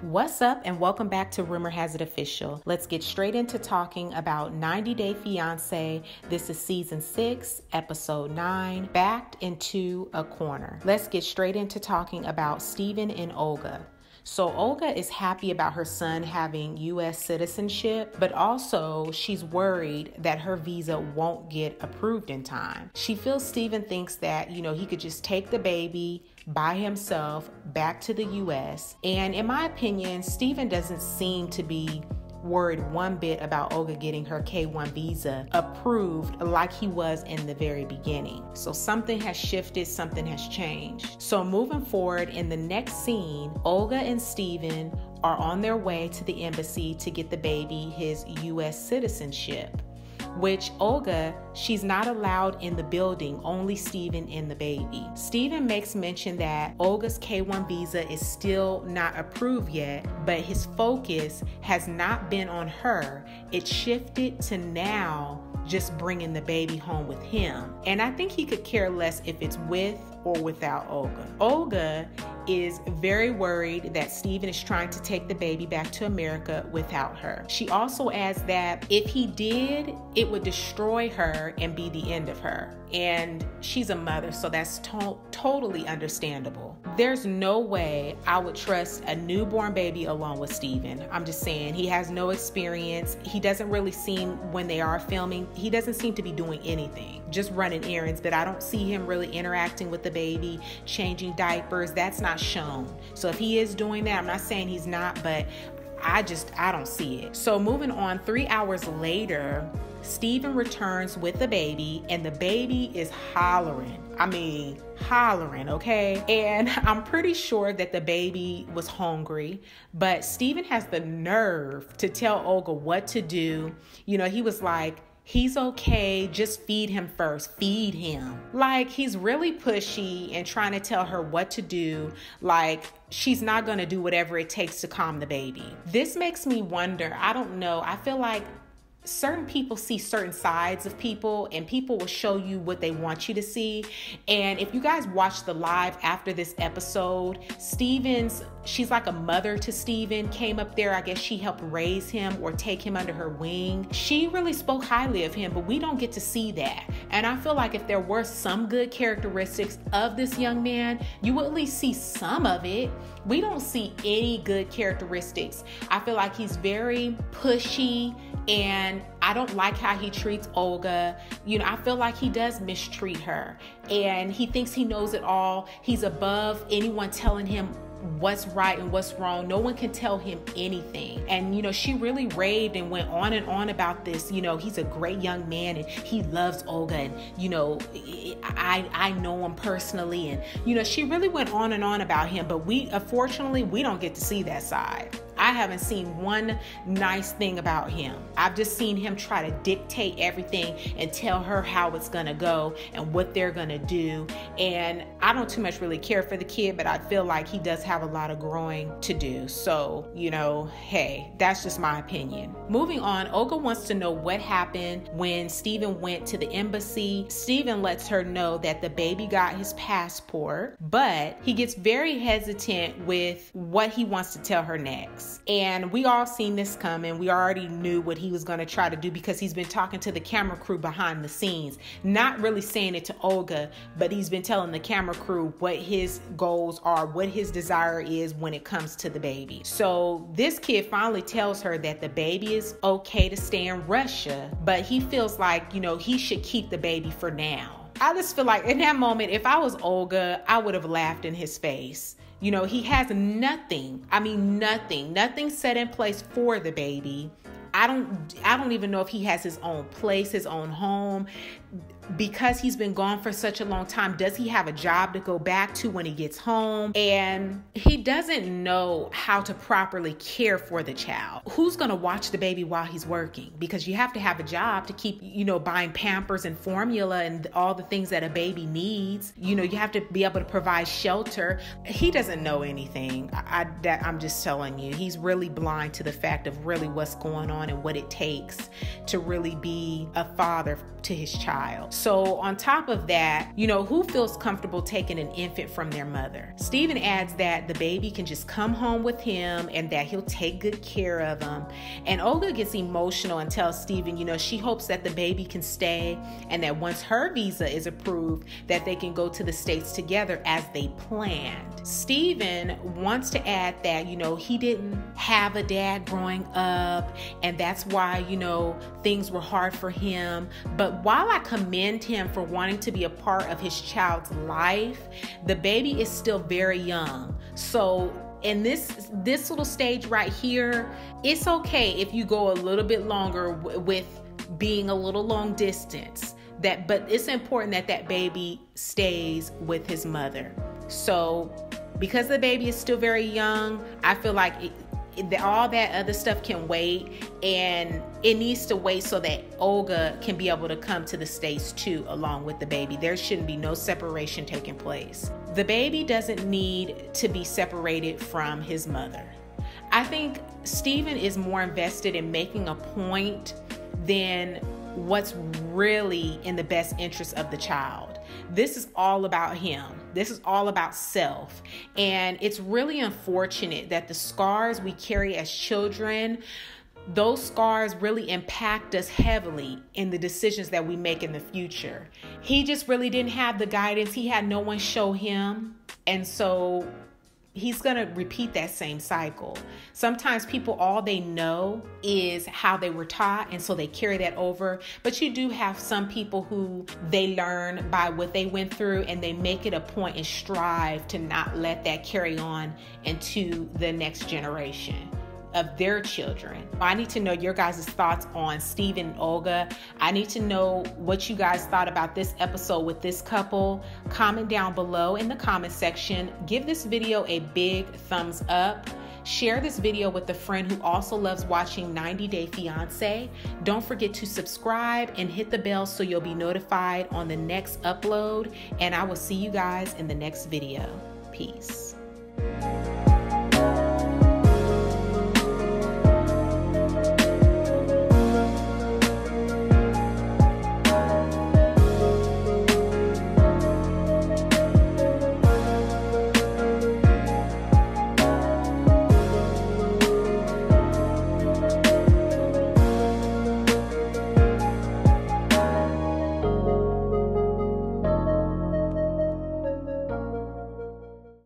What's up and welcome back to Rumor Has It Official. Let's get straight into talking about 90 Day Fiance. This is season 6, episode 9, backed into a corner. Let's get straight into talking about Steven and Olga. So Olga is happy about her son having U.S. citizenship, but also she's worried that her visa won't get approved in time. She feels Steven thinks that, he could just take the baby by himself back to the U.S. And in my opinion, Steven doesn't seem to be worried one bit about Olga getting her K-1 visa approved like he was in the very beginning. So something has shifted, something has changed. So moving forward in the next scene, Olga and Steven are on their way to the embassy to get the baby his U.S. citizenship, which Olga, she's not allowed in the building, only Steven and the baby. Steven makes mention that Olga's K-1 visa is still not approved yet, but his focus has not been on her. It shifted to now just bringing the baby home with him. And I think he could care less if it's with or without Olga. Olga is very worried that Steven is trying to take the baby back to America without her. She also adds that if he did, it would destroy her and be the end of her. And she's a mother, so that's totally understandable. There's no way I would trust a newborn baby along with Steven. I'm just saying, he has no experience. He doesn't really seem, when they are filming, he doesn't seem to be doing anything, just running errands, but I don't see him really interacting with the baby, changing diapers. That's not shown. So if he is doing that, I'm not saying he's not, but I don't see it. So moving on, 3 hours later, Steven returns with the baby and the baby is hollering. Hollering, okay? And I'm pretty sure that the baby was hungry, but Steven has the nerve to tell Olga what to do. He was like, he's okay, just feed him first, feed him. Like, he's really pushy and trying to tell her what to do. Like, she's not gonna do whatever it takes to calm the baby. This makes me wonder, I don't know, I feel like certain people see certain sides of people and people will show you what they want you to see. And if you guys watch the live after this episode, she's like a mother to Steven, came up there. I guess she helped raise him or take him under her wing. She really spoke highly of him, but we don't get to see that. And I feel like if there were some good characteristics of this young man, you will at least see some of it. We don't see any good characteristics. I feel like he's very pushy and I don't like how he treats Olga. I feel like he does mistreat her and he thinks he knows it all. He's above anyone telling him what's right and what's wrong. No one can tell him anything. And, she really raved and went on and on about this. He's a great young man and he loves Olga. And, I know him personally. And, she really went on and on about him. But unfortunately, we don't get to see that side. I haven't seen one nice thing about him. I've just seen him try to dictate everything and tell her how it's gonna go and what they're gonna do. And I don't too much really care for the kid, but I feel like he does have a lot of growing to do. So, hey, that's just my opinion. Moving on, Olga wants to know what happened when Steven went to the embassy. Steven lets her know that the baby got his passport, but he gets very hesitant with what he wants to tell her next. And we all seen this coming. We already knew what he was going to try to do because he's been talking to the camera crew behind the scenes, not really saying it to Olga, but he's been telling the camera crew what his goals are, what his desire is when it comes to the baby. So this kid finally tells her that the baby is okay to stay in Russia, but he feels like, he should keep the baby for now. I just feel like in that moment, if I was Olga, I would have laughed in his face. He has nothing set in place for the baby. I don't even know if he has his own place, his own home. Because he's been gone for such a long time, does he have a job to go back to when he gets home? And he doesn't know how to properly care for the child. Who's going to watch the baby while he's working? Because you have to have a job to keep, buying Pampers and formula and all the things that a baby needs. You have to be able to provide shelter. He doesn't know anything. I'm just telling you, he's really blind to the fact of really what's going on and what it takes to really be a father to his child. So on top of that, you know, who feels comfortable taking an infant from their mother? Steven adds that the baby can just come home with him and that he'll take good care of him. And Olga gets emotional and tells Steven, you know, she hopes that the baby can stay and that once her visa is approved, that they can go to the States together as they planned. Steven wants to add that, you know, he didn't have a dad growing up and that's why, you know, things were hard for him. But while I commend him for wanting to be a part of his child's life, the baby is still very young. So in this little stage right here, it's okay if you go a little bit longer with being a little long distance. But it's important that that baby stays with his mother. So because the baby is still very young, I feel like all that other stuff can wait, and it needs to wait so that Olga can be able to come to the States too along with the baby. There shouldn't be no separation taking place. The baby doesn't need to be separated from his mother. I think Steven is more invested in making a point than what's really in the best interest of the child. This is all about him. This is all about self. And it's really unfortunate that the scars we carry as children, those scars really impact us heavily in the decisions that we make in the future. He just really didn't have the guidance. He had no one show him. And so he's going to repeat that same cycle. Sometimes people, all they know is how they were taught, and so they carry that over. But you do have some people who they learn by what they went through, and they make it a point and strive to not let that carry on into the next generation of their children. I need to know your guys' thoughts on Steven and Olga. I need to know what you guys thought about this episode with this couple. Comment down below in the comment section. Give this video a big thumbs up. Share this video with a friend who also loves watching 90 Day Fiance. Don't forget to subscribe and hit the bell so you'll be notified on the next upload. And I will see you guys in the next video. Peace.